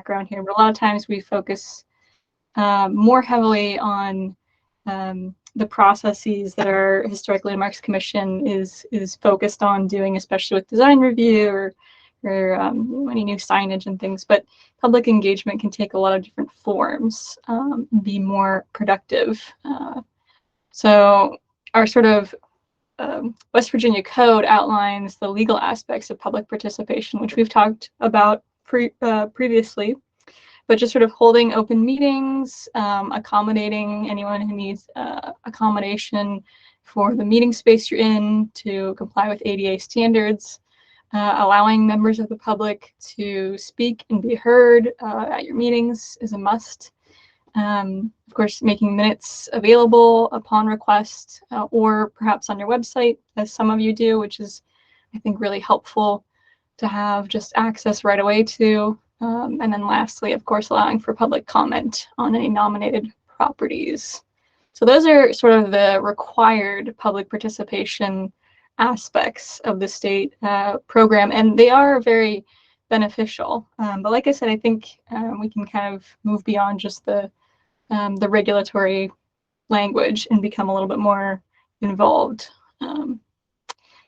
background here, but a lot of times we focus more heavily on the processes that our Historic Landmarks Commission is focused on doing, especially with design review or any new signage and things. But public engagement can take a lot of different forms, be more productive. So our sort of West Virginia Code outlines the legal aspects of public participation, which we've talked about previously, but just sort of holding open meetings, accommodating anyone who needs accommodation for the meeting space you're in to comply with ADA standards, allowing members of the public to speak and be heard at your meetings is a must. Of course, making minutes available upon request or perhaps on your website, as some of you do, which is, I think, really helpful to have just access right away to. And then lastly, of course, allowing for public comment on any nominated properties. So those are sort of the required public participation aspects of the state program, and they are very beneficial. But like I said, I think we can kind of move beyond just the regulatory language and become a little bit more involved.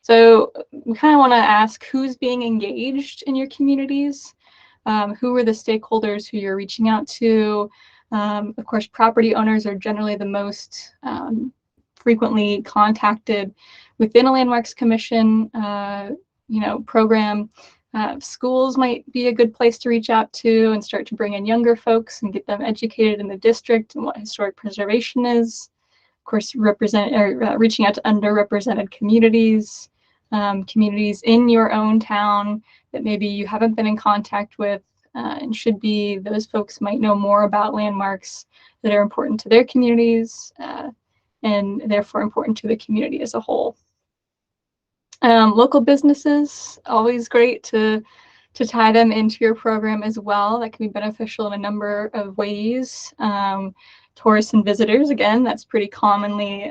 So we kind of want to ask who's being engaged in your communities, who are the stakeholders who you're reaching out to. Of course, property owners are generally the most frequently contacted within a Landmarks Commission program. Schools might be a good place to reach out to and start to bring in younger folks and get them educated in the district and what historic preservation is. Of course, reaching out to underrepresented communities, communities in your own town that maybe you haven't been in contact with and should be. Those folks might know more about landmarks that are important to their communities and therefore important to the community as a whole. Local businesses, always great to tie them into your program as well. That can be beneficial in a number of ways. Tourists and visitors, again, that's pretty commonly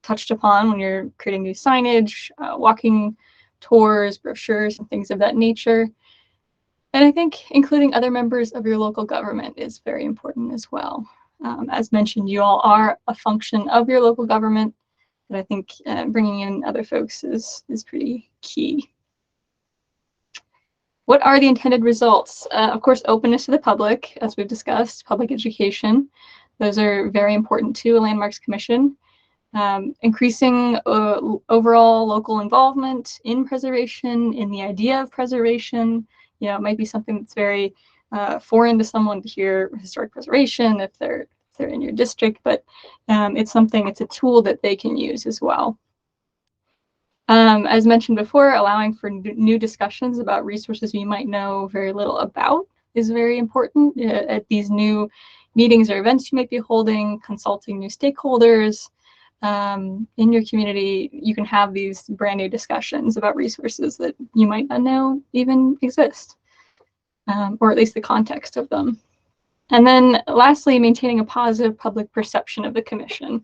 touched upon when you're creating new signage, walking tours, brochures, and things of that nature. And I think including other members of your local government is very important as well. As mentioned, you all are a function of your local government, but I think bringing in other folks is pretty key. What are the intended results? Of course, openness to the public, as we've discussed, public education. Those are very important to a Landmarks Commission. Increasing overall local involvement in preservation, in the idea of preservation. You know, it might be something that's very foreign to someone to hear historic preservation if they're in your district, but it's a tool that they can use as well. As mentioned before, allowing for new discussions about resources you might know very little about is very important. At these new meetings or events you might be holding, consulting new stakeholders in your community, you can have these brand new discussions about resources that you might not know even exist, or at least the context of them. And then lastly, maintaining a positive public perception of the commission.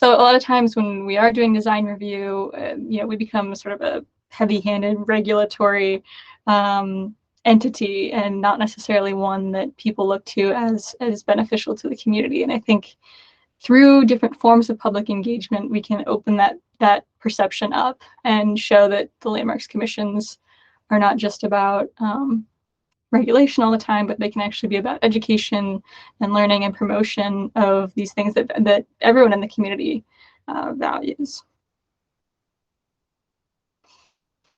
So a lot of times when we are doing design review, we become sort of a heavy-handed regulatory entity and not necessarily one that people look to as beneficial to the community. And I think through different forms of public engagement, we can open that perception up and show that the Landmarks Commissions are not just about regulation all the time, but they can actually be about education and learning and promotion of these things that everyone in the community values.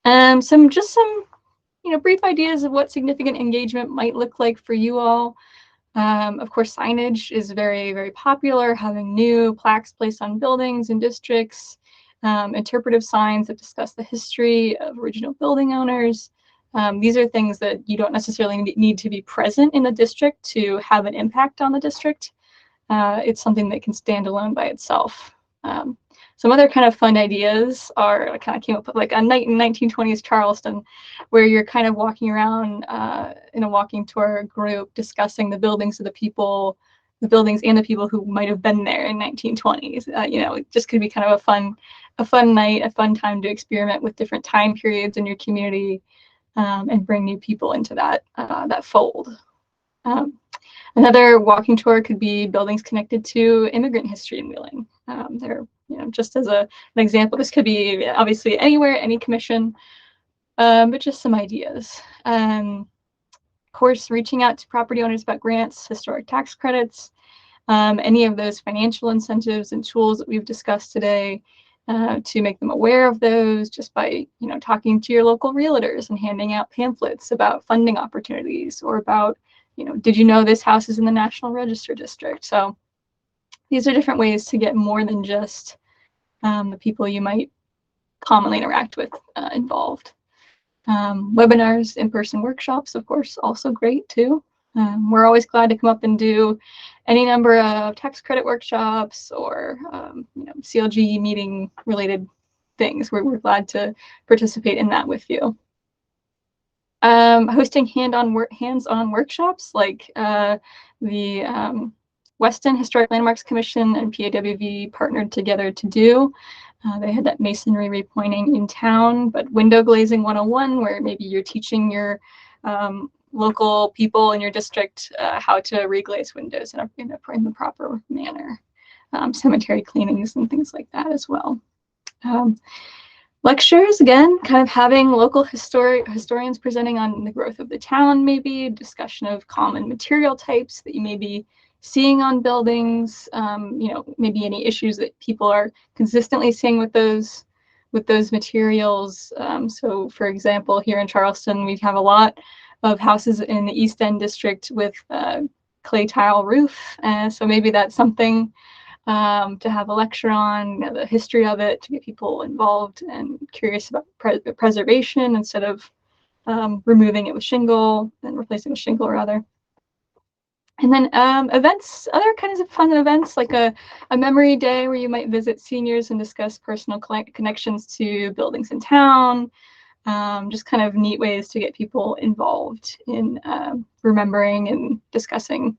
Some brief ideas of what significant engagement might look like for you all. Of course, signage is very, very popular, having new plaques placed on buildings and districts, interpretive signs that discuss the history of original building owners. These are things that you don't necessarily need to be present in the district to have an impact on the district. It's something that can stand alone by itself. Some other kind of fun ideas are, I kind of came up with like a night in 1920s Charleston, where you're kind of walking around in a walking tour group discussing the buildings of the buildings and the people who might have been there in 1920s. It just could be kind of a fun night, a fun time to experiment with different time periods in your community and bring new people into that fold. Another walking tour could be buildings connected to immigrant history in Wheeling. They're, just as an example, this could be obviously anywhere, any commission, but just some ideas. Of course, reaching out to property owners about grants, historic tax credits, any of those financial incentives and tools that we've discussed today, to make them aware of those just by, talking to your local realtors and handing out pamphlets about funding opportunities or about, did you know this house is in the National Register District? So these are different ways to get more than just the people you might commonly interact with involved. Webinars, in-person workshops, of course, also great too. We're always glad to come up and do any number of tax credit workshops or CLG meeting related things. We're glad to participate in that with you. Hosting hands-on workshops like the Weston Historic Landmarks Commission and PAWV partnered together to do. They had that masonry repointing in town, but window glazing 101, where maybe you're teaching your local people in your district how to reglaze windows in the proper manner. Cemetery cleanings and things like that as well. Lectures, again, kind of having local historians presenting on the growth of the town, maybe discussion of common material types that you may be seeing on buildings, maybe any issues that people are consistently seeing with those materials. So for example, here in Charleston, we have a lot of houses in the East End district with clay tile roof. So maybe that's something to have a lecture on, the history of it, to get people involved and curious about preservation instead of removing it with shingle and replacing with shingle rather. And then events, other kinds of fun events like a memory day where you might visit seniors and discuss personal connections to buildings in town. Just kind of neat ways to get people involved in remembering and discussing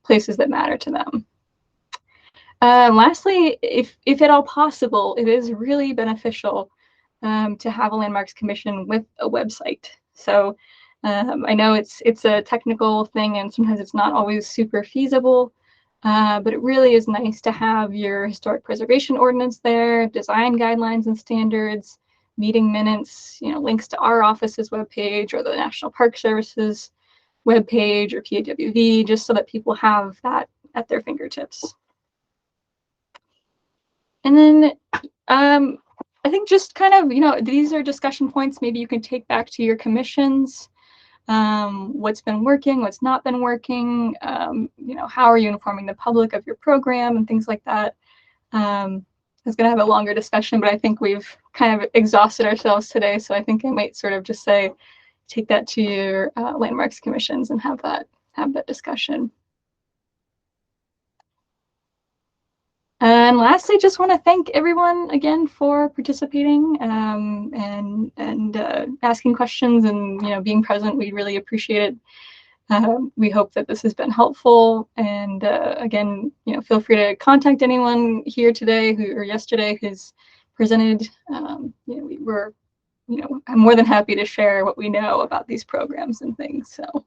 places that matter to them. Lastly, if at all possible, it is really beneficial to have a Landmarks Commission with a website. So I know it's a technical thing and sometimes it's not always super feasible, but it really is nice to have your historic preservation ordinance there, design guidelines and standards, meeting minutes, links to our office's webpage or the National Park Service's webpage or PAWV, just so that people have that at their fingertips. And then I think just kind of, these are discussion points maybe you can take back to your commissions. What's been working, what's not been working, how are you informing the public of your program and things like that. I was going to have a longer discussion, but I think we've kind of exhausted ourselves today. So I think I might sort of just say, take that to your landmarks commissions and have that discussion. And lastly, just want to thank everyone again for participating and asking questions and being present. We really appreciate it. We hope that this has been helpful. And again, feel free to contact anyone here today or yesterday who's presented. I'm more than happy to share what we know about these programs and things. So.